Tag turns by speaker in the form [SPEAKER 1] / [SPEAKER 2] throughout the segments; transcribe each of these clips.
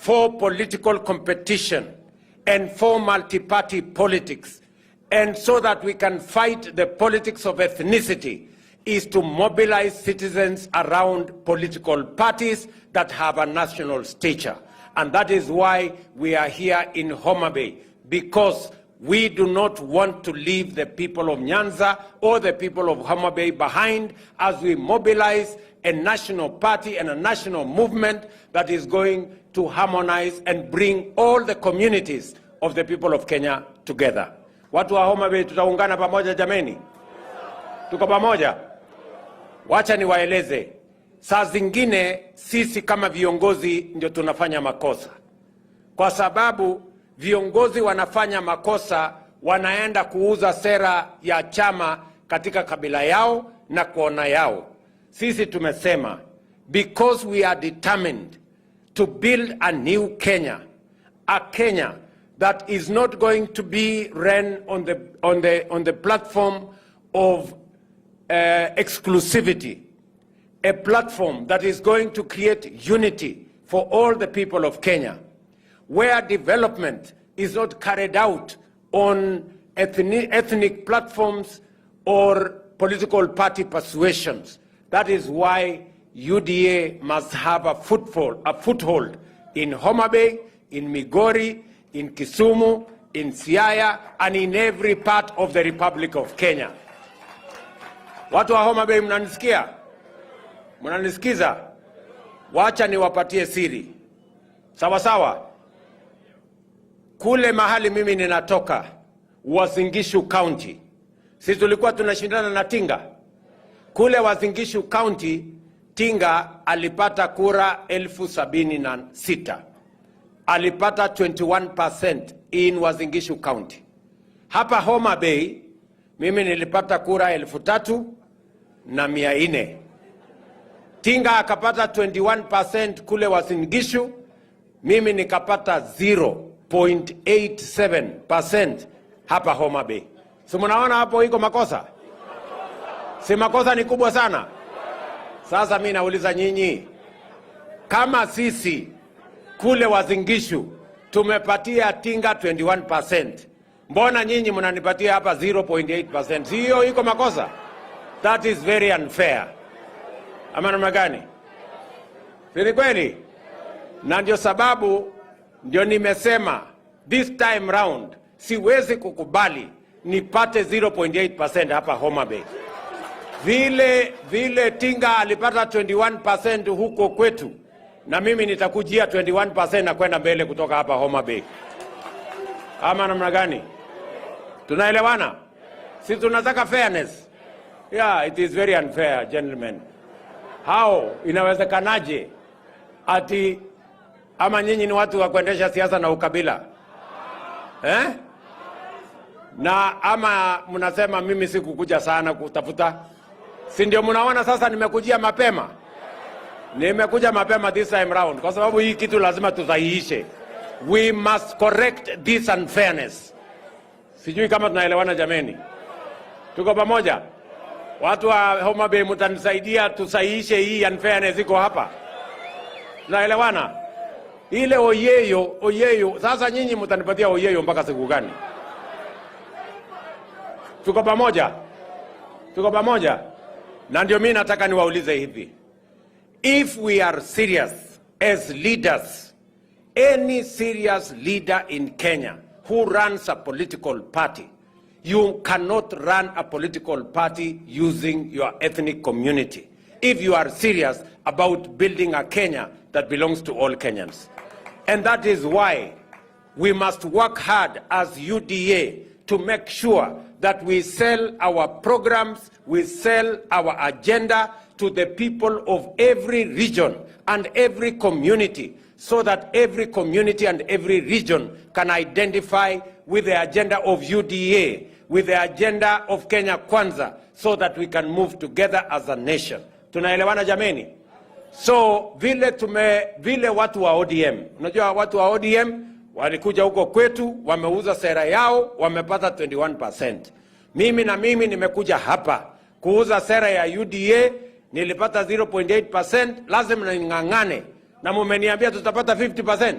[SPEAKER 1] for political competition and for multi-party politics, and so that we can fight the politics of ethnicity, is to mobilize citizens around political parties that have a national stature. And that is why we are here in Homa Bay, because we do not want to leave the people of Nyanza or the people of Homa Bay behind as we mobilize a national party and a national movement that is going to harmonize and bring all the communities of the people of Kenya together. Watu wa Homa Bay tutaungana pamoja jameni? Tuko pamoja? Wacha niwaeleze. Saa zingine sisi kama viongozi ndio tunafanya makosa. Kwa sababu viongozi wanafanya makosa, wanaenda kuuza sera ya chama katika kabila yao na kona yao. Sisi tumesema, because we are determined to build a new Kenya, a Kenya that is not going to be run on the platform of exclusivity, a platform that is going to create unity for all the people of Kenya, where development is not carried out on ethnic platforms or political party persuasions. That is why UDA must have a foothold in Homa Bay, in Migori, in Kisumu, in Siaya, and in every part of the Republic of Kenya. Watu wa Homa Bay mnanisikia? Mnanisikiza? Wacha niwapatie siri. Sawa sawa? Kule mahali mimi ninatoka, Uasin Gishu County, sisi tulikuwa tunashindana na Tinga. Kule Uasin Gishu County, Tinga alipata kura 76,000. Alipata 21% in Uasin Gishu County. Hapa Homa Bay, mimi nilipata kura 3,400. Tinga akapata 21% kule Uasin Gishu, mimi nikapata 0.87% hapa Homa Bay. Si mnaona hapo iko makosa? Si makosa ni kubwa sana? Sasa mimi nauliza nyinyi, kama sisi kule Uasin Gishu tumepatia Tinga 21%, mbona nyinyi mnanipatia hapa 0.8%? Hiyo iko makosa? That is very unfair. Ama namna gani? Si kweli? Na ndio sababu ndio nimesema this time round siwezi kukubali nipate 0.8% hapa Homa Bay. Vile Tinga alipata 21% huko kwetu, na mimi nitakujia 21% na kwenda mbele kutoka hapa Homa Bay. Ama namna gani? Tunaelewana? Si tunataka fairness? Yeah, it is very unfair, gentlemen. How inawezekanaje ati ama nyinyi ni watu wa kuendesha siasa na ukabila? Na ama mnasema mimi sikukuja sana kutafuta? Si ndio mnaona sasa nimekujia mapema? Nimekuja mapema this time round kwa sababu hii kitu lazima tusahihishe. We must correct this unfairness. Sijui kama tunaelewana jameni. Tuko pamoja? Watu wa Homa Bay mtanisaidia tusahihishe hii unfairness iko hapa. Tunaelewana? Ile oyeyo, sasa nyinyi mtanipatia oyeyo mpaka siku gani? Tuko pamoja? Tuko pamoja? Na ndio mimi nataka niwaulize hivi. If we are serious as leaders, any serious leader in Kenya who runs a political party, you cannot run a political party using your ethnic community if you are serious about building a Kenya that belongs to all Kenyans. And that is why we must work hard as UDA to make sure that we sell our programs, we sell our agenda to the people of every region and every community, so that every community and every region can identify with the agenda of UDA, with the agenda of Kenya Kwanza, so that we can move together as a nation. Tunaelewana jameni? So vile watu wa ODM, unajua watu wa ODM walikuja huko kwetu, wameuza sera yao, wamepata 21%. Mimi nimekuja hapa kuuza sera ya UDA, nilipata 0.8%, lazima ningangane Na mumeniambia tutapata 50%.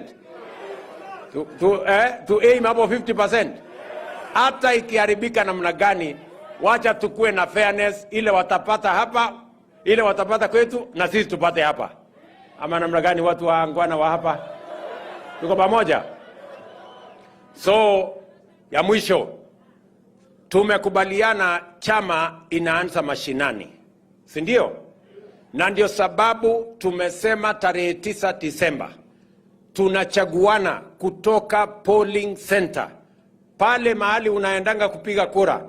[SPEAKER 1] To aim hapo 50%. Hata ikiharibika namna gani, wacha tukue na fairness, ile watapata hapa, ile watapata kwetu na sisi tupate hapa. Ama namna gani watu waangwana wa hapa? Tuko pamoja? So, ya mwisho, tumekubaliana chama inaanza mashinani. Si ndio? Na ndio sababu tumesema tarehe 9 Disemba tunachaguana kutoka polling center. Pale mahali unaendanga kupiga kura,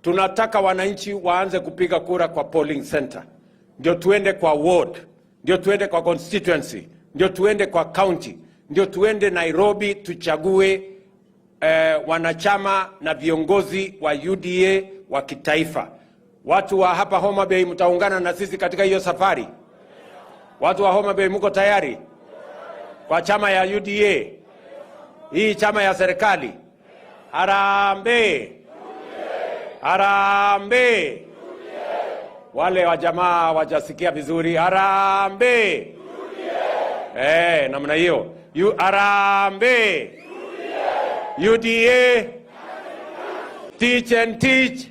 [SPEAKER 1] tunataka wananchi waanze kupiga kura kwa polling center. Ndio tuende kwa ward, ndio tuende kwa constituency, ndio tuende kwa county, ndio tuende Nairobi tuchague wanachama na viongozi wa UDA wa kitaifa. Watu wa hapa Homa Bay mtaungana na sisi katika hiyo safari. Watu wa Homa Bay mko tayari kwa chama ya UDA? Hii chama ya serikali. Harambee! Harambee! Wale wa jamaa wajasikia vizuri. Harambee! Namna hiyo. Harambee! UDA! Teach and teach.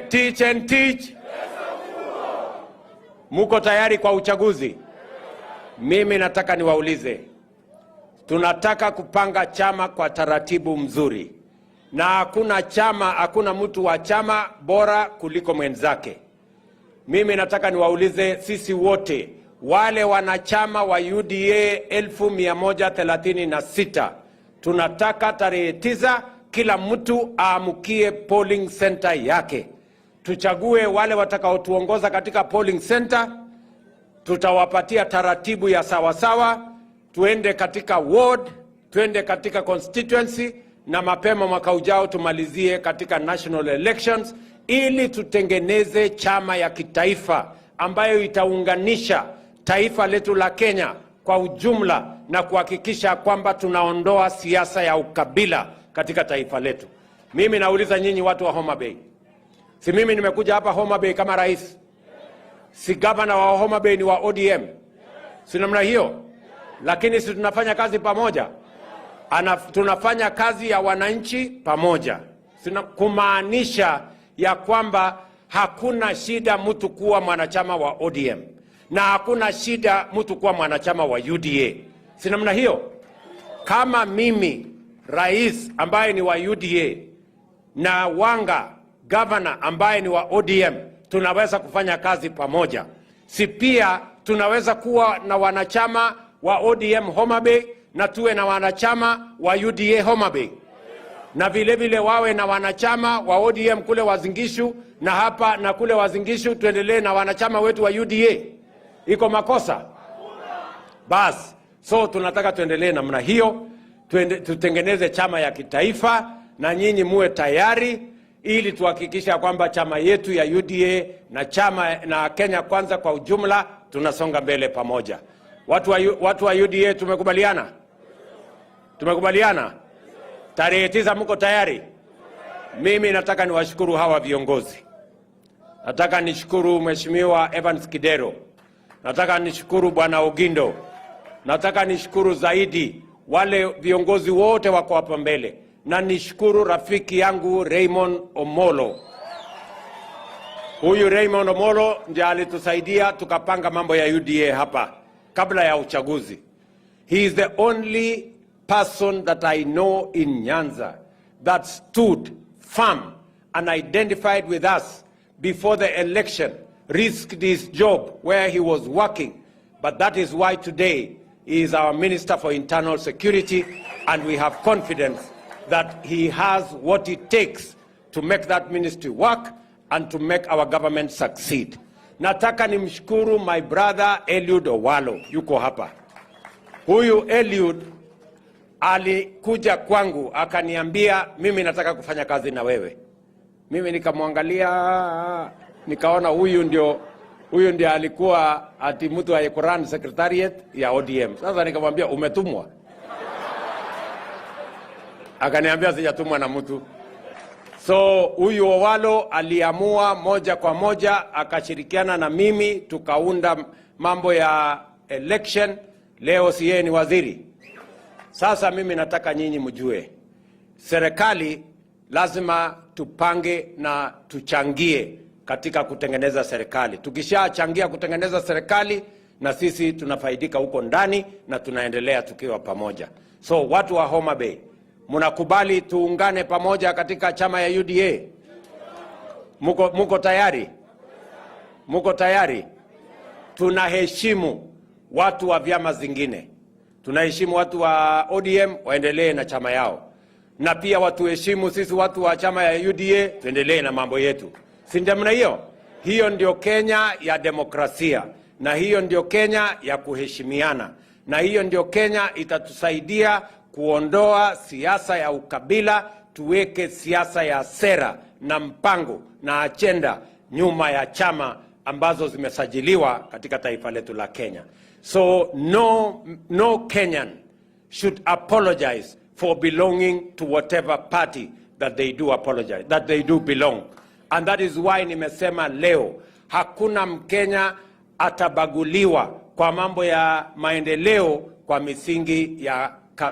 [SPEAKER 1] Teach and teach. Muko tayari kwa uchaguzi? Mimi nataka niwaulize. Tunataka kupanga chama kwa taratibu mzuri. Na hakuna mtu wa chama bora kuliko mwenzake. Mimi nataka niwaulize sisi wote, wale wanachama wa UDA 1136, tunataka tarehe 9 kila mtu aamukie polling center yake. Tuchague wale watakaotuongoza katika polling center. Tutawapatia taratibu ya sawasawa. Tuende katika ward, tuende katika constituency, na mapema mwaka ujao tumalizie katika national elections, ili tutengeneze chama ya kitaifa ambayo itaunganisha taifa letu la Kenya kwa ujumla na kuhakikisha kwamba tunaondoa siasa ya ukabila katika taifa letu. Mimi nauliza nyinyi watu wa Homa Bay. Si mimi nimekuja hapa Homa Bay kama rais? Si gavana wa Homa Bay ni wa ODM? Si namna hiyo? Lakini si tunafanya kazi pamoja? Tunafanya kazi ya wananchi pamoja. Kumaanisha ya kwamba hakuna shida mtu kuwa mwanachama wa ODM. Na hakuna shida mtu kuwa mwanachama wa UDA. Si namna hiyo? Kama mimi, rais ambaye ni wa UDA, na Wanga, governor ambaye ni wa ODM, tunaweza kufanya kazi pamoja. Si pia tunaweza kuwa na wanachama wa ODM Homa Bay na tuwe na wanachama wa UDA Homa Bay. Na vile vile wawe na wanachama wa ODM kule Wazingishu, na hapa na kule Wazingishu tuendelee na wanachama wetu wa UDA. Iko makosa? Bas, so tunataka tuendelee namna hiyo, tutengeneze chama ya kitaifa, na nyinyi muwe tayari ili tuhakikisha kwamba chama yetu ya UDA na chama na Kenya Kwanza kwa ujumla tunasonga mbele pamoja. Watu wa UDA tumekubaliana? Tumekubaliana? Tarehe 9 mko tayari? Mimi nataka niwashukuru hawa viongozi. Nataka nishukuru Mheshimiwa Evans Kidero. Nataka nishukuru Bwana Ogindo. Nataka nishukuru zaidi wale viongozi wote wako hapa mbele. Na nishukuru rafiki yangu Raymond Omolo. Huyu Raymond Omolo ndiye alitusaidia tukapanga mambo ya UDA hapa kabla ya uchaguzi. He is the only person that I know in Nyanza that stood firm and identified with us before the election, risked his job where he was working. But that is why today he is our Minister for Internal Security, and we have confidence that he has what it takes to make that ministry work and to make our government succeed. Nataka nimshukuru my brother Eliud Owalo, yuko hapa. Huyu Eliud alikuja kwangu akaniambia mimi nataka kufanya kazi na wewe. Mimi nikamwangalia, nikaona huyu ndio alikuwa ati mtu wa Quran Secretariat ya ODM. Sasa nikamwambia umetumwa? Akaniambia sijatumwa na mtu. So huyu Owalo aliamua moja kwa moja akashirikiana na mimi tukaunda mambo ya election, leo si yeye ni waziri. Sasa mimi nataka nyinyi mjue, serikali lazima tupange na tuchangie katika kutengeneza serikali. Tukishachangia kutengeneza serikali, na sisi tunafaidika huko ndani na tunaendelea tukiwa pamoja. So watu wa Homa Bay, mnakubali tuungane pamoja katika chama ya UDA? Muko tayari? Muko tayari? Tunaheshimu watu wa vyama zingine. Tunaheshimu watu wa ODM waendelee na chama yao. Na pia watuheshimu sisi watu wa chama ya UDA tuendelee na mambo yetu. Si ndio hiyo? Hiyo ndio Kenya ya demokrasia. Na hiyo ndio Kenya ya kuheshimiana. Na hiyo ndio Kenya itatusaidia kuondoa siasa ya ukabila, tuweke siasa ya sera na mpango na agenda nyuma ya chama ambazo zimesajiliwa katika taifa letu la Kenya. So no Kenyan should apologize for belonging to whatever party that they do belong. And that is why nimesema leo hakuna Mkenya atabaguliwa kwa mambo ya maendeleo kwa misingi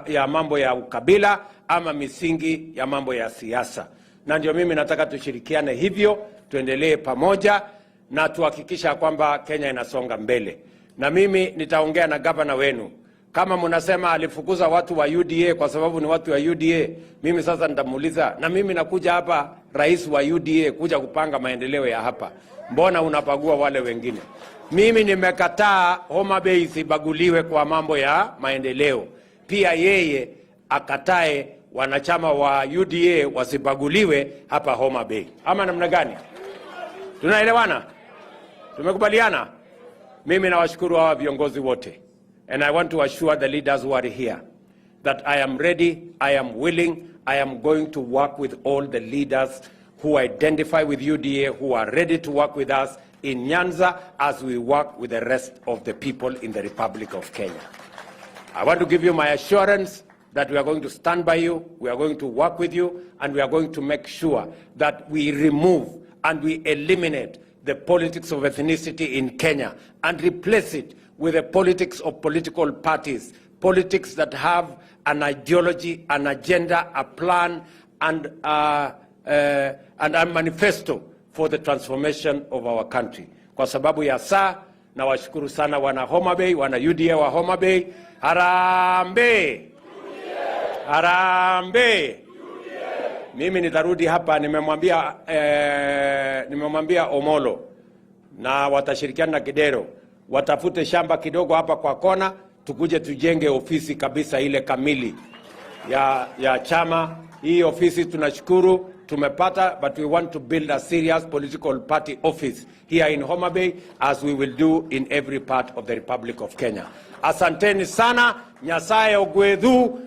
[SPEAKER 1] ya mambo ya ukabila ama misingi ya mambo ya siasa. Na ndio mimi nataka tushirikiane hivyo, tuendelee pamoja na tuhakikisha kwamba Kenya inasonga mbele. Na mimi nitaongea na gavana wenu. Kama mnasema alifukuza watu wa UDA kwa sababu ni watu wa UDA, mimi sasa nitamuuliza, na mimi nakuja hapa rais wa UDA kuja kupanga maendeleo ya hapa, mbona unapagua wale wengine? Mimi nimekataa Homa Bay isibaguliwe kwa mambo ya maendeleo. Pia yeye akatae wanachama wa UDA wasibaguliwe hapa Homa Bay. Ama namna gani? Tunaelewana? Tumekubaliana? Mimi nawashukuru hawa viongozi wote. And I want to assure the leaders who are here that I am ready, I am willing, I am going to work with all the leaders who identify with UDA, who are ready to work with us in Nyanza as we work with the rest of the people in the Republic of Kenya. I want to give you my assurance that we are going to stand by you, we are going to work with you, and we are going to make sure that we remove and we eliminate the politics of ethnicity in Kenya and replace it with the politics of political parties, politics that have an ideology, an agenda, a plan, and a manifesto for the transformation of our country. Kwa sababu ya saa, na washukuru sana wana Homa Bay, wana UDA wa Homa Bay. Harambee! Harambee! Mimi nitarudi hapa, nimemwambia Omolo na watashirikiana na Kidero, watafute shamba kidogo hapa kwa kona, tukuje tujenge ofisi kabisa ile kamili ya chama. Hii ofisi tunashukuru tumepata, but we want to build a serious political party office here in Homa Bay, as we will do in every part of the Republic of Kenya. Asanteni sana, Nyasaye ogwedhu.